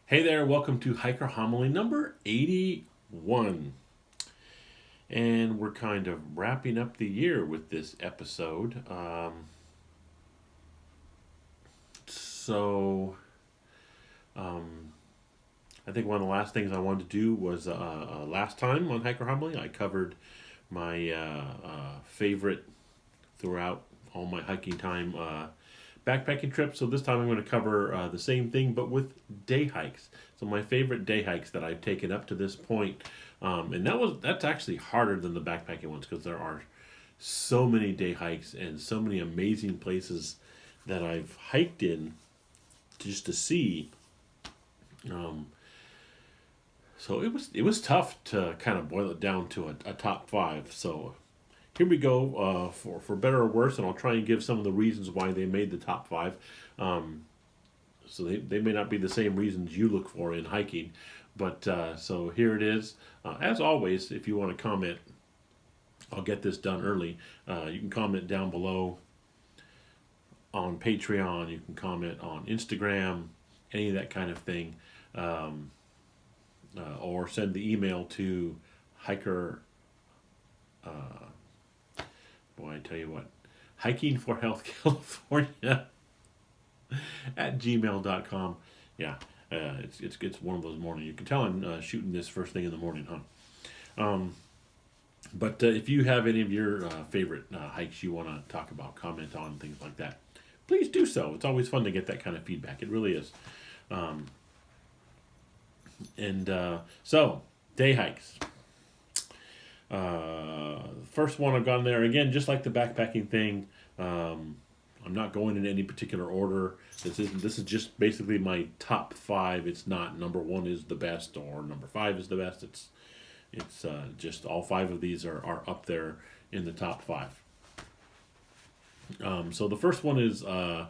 Hey there, welcome to Hiker Homily number 81. And we're kind of wrapping up the year with this episode. So, um, I think one of the last things I wanted to do was last time on Hiker Homily, I covered my favorite throughout all my hiking time backpacking trips. So this time I'm going to cover the same thing, but with day hikes. So my favorite day hikes that I've taken up to this point, and that's actually harder than the backpacking ones because there are so many day hikes and so many amazing places that I've hiked in just to see. Um, so it was tough to kind of boil it down to a top five. So here we go for better or worse, and I'll try and give some of the reasons why they made the top five. Um, so they may not be the same reasons you look for in hiking, but so here it is. As always, if you want to comment, I'll get this done early. You can comment down below on Patreon. You can comment on Instagram, any of that kind of thing, or send the email to hiker. Boy, I tell you what, hiking for health California at gmail.com. Yeah, it's one of those mornings. You can tell I'm shooting this first thing in the morning, huh? But if you have any of your favorite hikes you want to talk about, comment on, things like that, please do so. It's always fun to get that kind of feedback. It really is. Um, and day hikes. First one I've gone there again, just like the backpacking thing. I'm not going in any particular order. This is just basically my top five. It's not number one is the best or number five is the best. It's just all five of these are up there in the top five. So the first one is the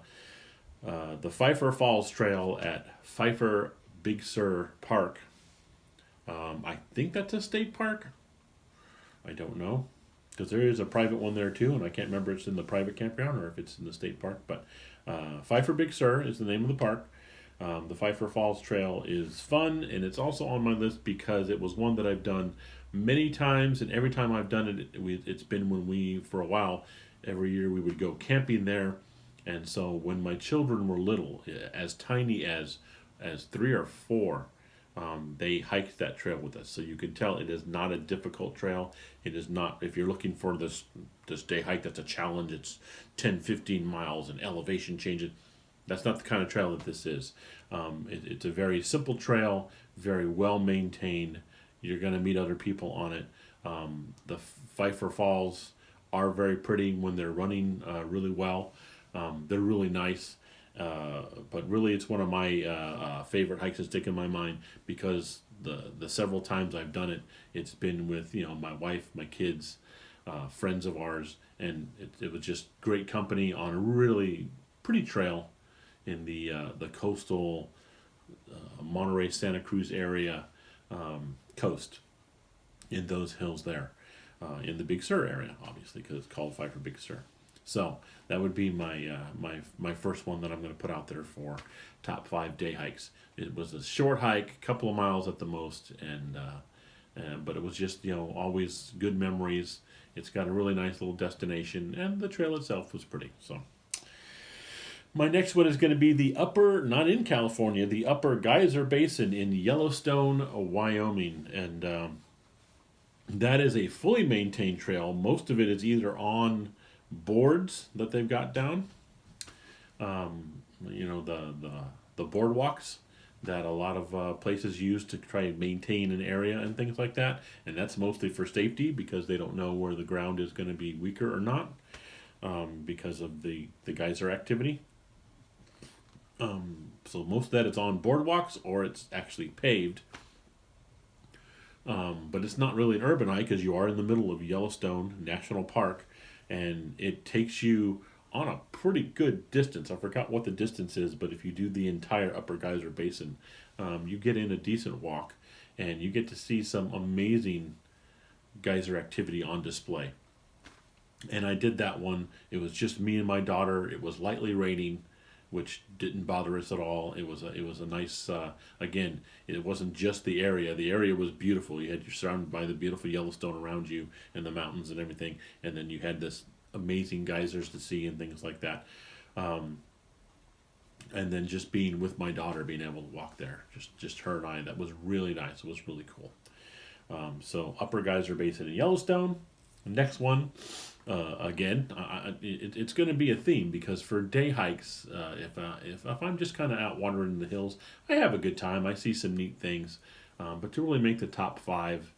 Pfeiffer Falls Trail at Pfeiffer Big Sur Park. I think that's a state park. I don't know because there is a private one there too, and I can't remember if it's in the private campground or if it's in the state park. But Pfeiffer Big Sur is the name of the park. The Pfeiffer Falls Trail is fun, and it's also on my list because it was one that I've done many times, and every time I've done it's been when for a while, every year we would go camping there. And so when my children were little, as tiny as 3 or 4, they hiked that trail with us. So you can tell it is not a difficult trail. It is not, if you're looking for this day hike that's a challenge, it's 10, 15 miles and elevation changes. That's not the kind of trail that this is. It's a very simple trail, very well maintained. You're going to meet other people on it. The Pfeiffer Falls are very pretty when they're running really well. They're really nice. But really, it's one of my favorite hikes that stick in my mind because the several times I've done it, it's been with my wife, my kids, friends of ours, and it was just great company on a really pretty trail in the coastal Monterey Santa Cruz area coast in those hills there in the Big Sur area, obviously because it's called Pfeiffer Big Sur. So that would be my first one that I'm going to put out there for top 5 day hikes. It was a short hike, a couple of miles at the most, but it was just always good memories. It's got a really nice little destination, and the trail itself was pretty. So my next one is going to be not in California, the upper Geyser Basin in Yellowstone, Wyoming, and that is a fully maintained trail. Most of it is either on boards that they've got down, the boardwalks that a lot of places use to try and maintain an area and things like that, and that's mostly for safety because they don't know where the ground is going to be weaker or not because of the geyser activity. So most of that it's on boardwalks or it's actually paved. But it's not really an urban hike because you are in the middle of Yellowstone National Park, and it takes you on a pretty good distance. I forgot what the distance is, but if you do the entire Upper Geyser Basin, you get in a decent walk, and you get to see some amazing geyser activity on display. And I did that one. It was just me and my daughter. It was lightly raining. which didn't bother us at all. It was a nice again. It wasn't just the area. The area was beautiful. You're surrounded by the beautiful Yellowstone around you and the mountains and everything, and then you had this amazing geysers to see and things like that. And then just being with my daughter, being able to walk there, just her and I, that was really nice. It was really cool. So Upper Geyser Basin in Yellowstone. Next one, again, it's going to be a theme because for day hikes, if I'm just kind of out wandering in the hills, I have a good time. I see some neat things, but to really make the top five,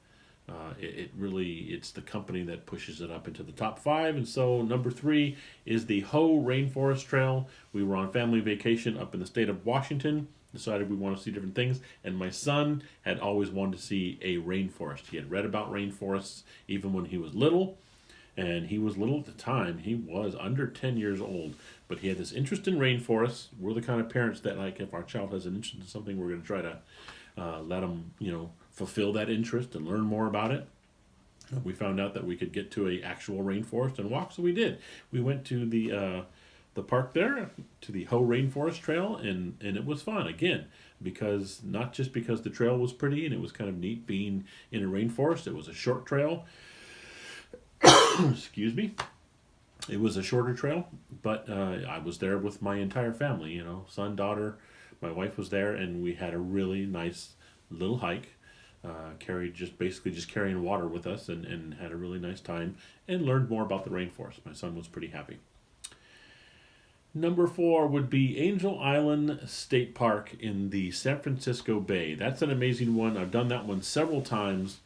it's the company that pushes it up into the top five. And so number 3 is the Hoh Rainforest Trail. We were on family vacation up in the state of Washington. Decided we want to see different things, and my son had always wanted to see a rainforest. He had read about rainforests even when he was little, and he was little at the time. He was under 10 years old, but he had this interest in rainforests. We're the kind of parents that, like, if our child has an interest in something, we're going to try to let them, fulfill that interest and learn more about it. We found out that we could get to a actual rainforest and walk, so we did. We went to the park there, to the Hoh Rainforest Trail, and it was fun again, because not just because the trail was pretty and it was kind of neat being in a rainforest. It was a short trail. Excuse me. It was a shorter trail, but I was there with my entire family, son, daughter, my wife was there, and we had a really nice little hike. Basically carrying water with us, and had a really nice time and learned more about the rainforest. My son was pretty happy. Number 4 would be Angel Island State Park in the San Francisco Bay. That's an amazing one. I've done that one several times.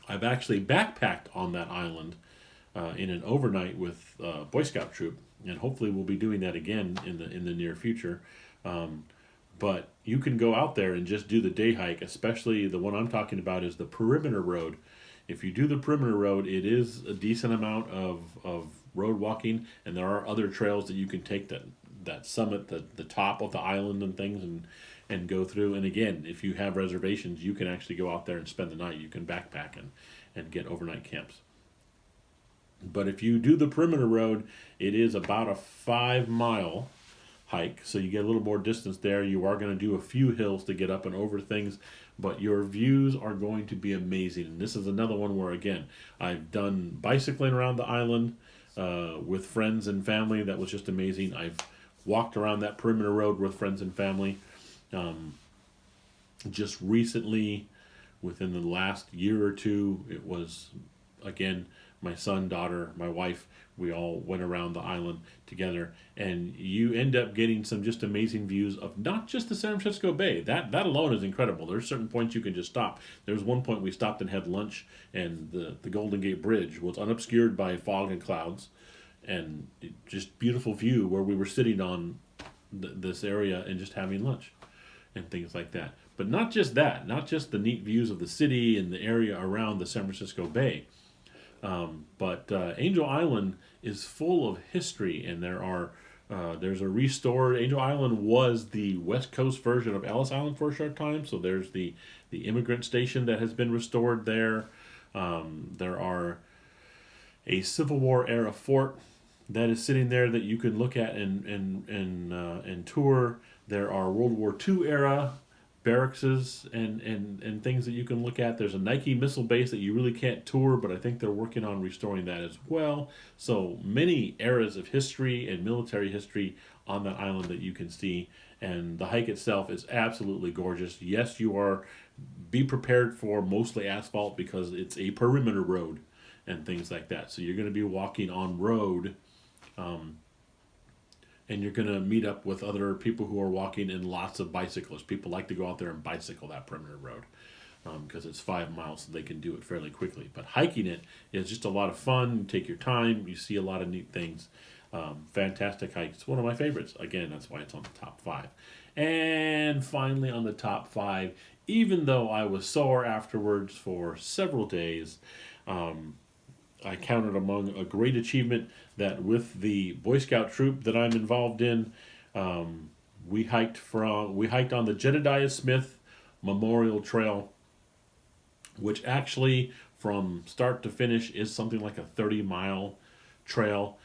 I've actually backpacked on that island in an overnight with Boy Scout troop, and hopefully we'll be doing that again in the near future. But you can go out there and just do the day hike, especially the one I'm talking about is the Perimeter Road. If you do the Perimeter Road, it is a decent amount of road walking, and there are other trails that you can take that summit the top of the island and things and go through. And again, if you have reservations, you can actually go out there and spend the night. You can backpack and get overnight camps. But if you do the Perimeter Road, it is about a 5-mile hike, so you get a little more distance there. You are going to do a few hills to get up and over things, but your views are going to be amazing. And this is another one where, again, I've done bicycling around the island with friends and family. That was just amazing. I've walked around that Perimeter Road with friends and family. Just recently, within the last year or two, it was, again, my son, daughter, my wife, we all went around the island together, and you end up getting some just amazing views of not just the San Francisco Bay. That alone is incredible. There's certain points you can just stop. There was one point we stopped and had lunch, and the Golden Gate Bridge was unobscured by fog and clouds, and just beautiful view where we were sitting on this area and just having lunch and things like that. But not just that, not just the neat views of the city and the area around the San Francisco Bay. But Angel Island is full of history, and there's a restored. Angel Island was the West Coast version of Ellis Island for a short time, so there's the immigrant station that has been restored there. There are a Civil War era fort that is sitting there that you can look at and tour. There are World War II era barracks and things that you can look at. There's a Nike missile base that you really can't tour, but I think they're working on restoring that as well. So many eras of history and military history on that island that you can see, and the hike itself is absolutely gorgeous. Yes, be prepared for mostly asphalt because it's a perimeter road and things like that. So you're going to be walking on road, and you're going to meet up with other people who are walking, and lots of bicyclists. People like to go out there and bicycle that perimeter road because it's 5 miles, so they can do it fairly quickly. But hiking it is just a lot of fun. You take your time. You see a lot of neat things. Fantastic hike. It's one of my favorites. Again, that's why it's on the top 5. And finally on the top 5, even though I was sore afterwards for several days, I counted among a great achievement that with the Boy Scout troop that I'm involved in, we hiked on the Jedediah Smith Memorial Trail, which actually from start to finish is something like a 30-mile trail.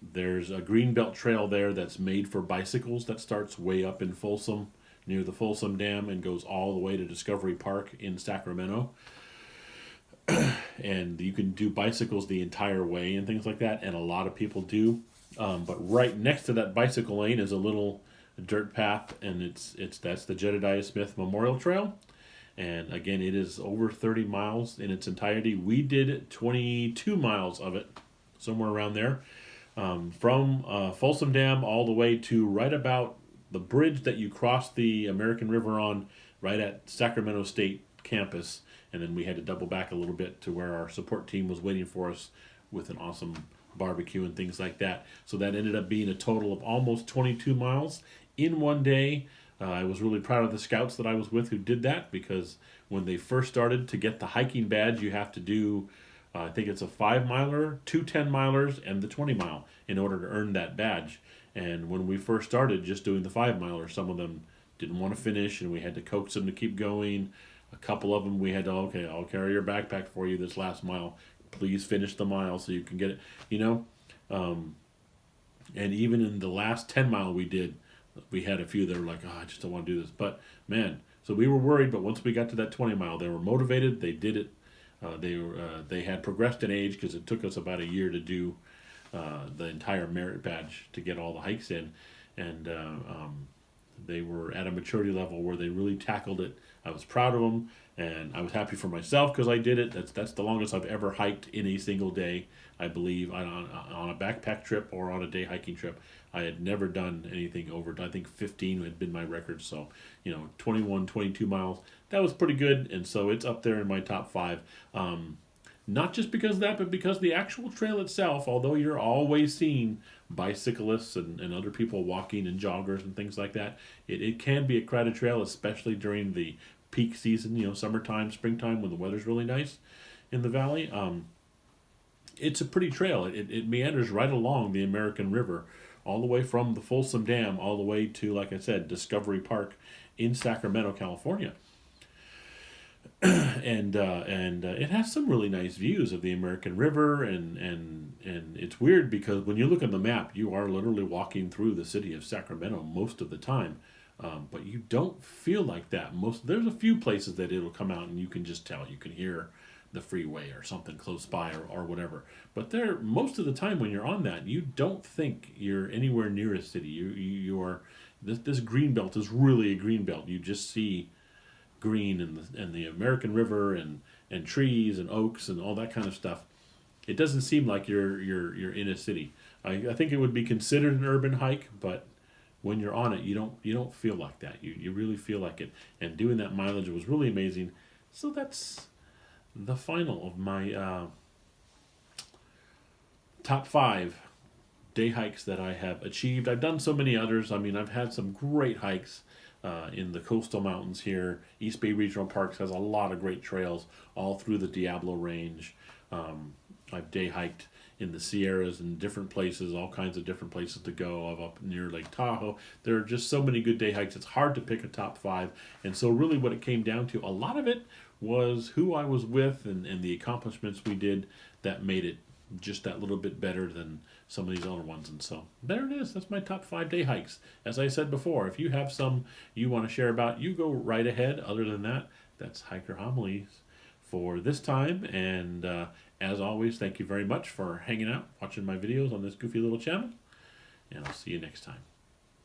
There's a greenbelt trail there that's made for bicycles that starts way up in Folsom, near the Folsom Dam, and goes all the way to Discovery Park in Sacramento. And you can do bicycles the entire way and things like that, and a lot of people do. But right next to that bicycle lane is a little dirt path, and that's the Jedediah Smith Memorial Trail. And again, it is over 30 miles in its entirety. We did 22 miles of it, somewhere around there, from Folsom Dam all the way to right about the bridge that you cross the American River on, right at Sacramento State campus. And then we had to double back a little bit to where our support team was waiting for us with an awesome barbecue and things like that. So that ended up being a total of almost 22 miles in one day. I was really proud of the scouts that I was with who did that, because when they first started, to get the hiking badge, you have to do, I think it's a 5-miler, 2 10-milers, and the 20-mile in order to earn that badge. And when we first started just doing the 5-miler, some of them didn't want to finish, and we had to coax them to keep going. A couple of them we had to, okay, I'll carry your backpack for you this last mile. Please finish the mile so you can get it, you know. And even in the last 10-mile we did, we had a few that were like, oh, I just don't want to do this. But, man, so we were worried, but once we got to that 20-mile, they were motivated. They did it. They had progressed in age, because it took us about a year to do the entire merit badge to get all the hikes in. And they were at a maturity level where they really tackled it. I was proud of them, and I was happy for myself because I did it. That's the longest I've ever hiked in a single day, I believe, on a backpack trip or on a day hiking trip. I had never done anything over, I think 15 had been my record. So, 21, 22 miles, that was pretty good. And so it's up there in my top 5. Not just because of that, but because the actual trail itself, although you're always seeing bicyclists and other people walking and joggers and things like that, it can be a crowded trail, especially during the peak season, summertime, springtime, when the weather's really nice in the valley. It's a pretty trail. It meanders right along the American River, all the way from the Folsom Dam, all the way to, like I said, Discovery Park in Sacramento, California. And it has some really nice views of the American River, and it's weird because when you look on the map, you are literally walking through the city of Sacramento most of the time, but you don't feel like that. There's a few places that it'll come out and you can just tell, you can hear the freeway or something close by or whatever. But most of the time when you're on that, you don't think you're anywhere near a city. You are this green belt is really a green belt. You just see green and the American River and trees and oaks and all that kind of stuff. It doesn't seem like you're in a city. I think it would be considered an urban hike, but when you're on it, you don't feel like that. You really feel like it. And doing that mileage was really amazing. So that's the final of my top 5 day hikes that I have achieved. I've done so many others. I mean, I've had some great hikes in the coastal mountains here. East Bay Regional Parks has a lot of great trails all through the Diablo Range. I've day hiked in the Sierras and different places, all kinds of different places to go. I'm up near Lake Tahoe. There are just so many good day hikes. It's hard to pick a top 5. And so really what it came down to, a lot of it was who I was with and the accomplishments we did that made it just that little bit better than some of these other ones. And so there it is. That's my top 5 day hikes. As I said before, if you have some you want to share about, you go right ahead. Other than that, that's Hiker Homilies for this time. And as always, thank you very much for hanging out, watching my videos on this goofy little channel. And I'll see you next time.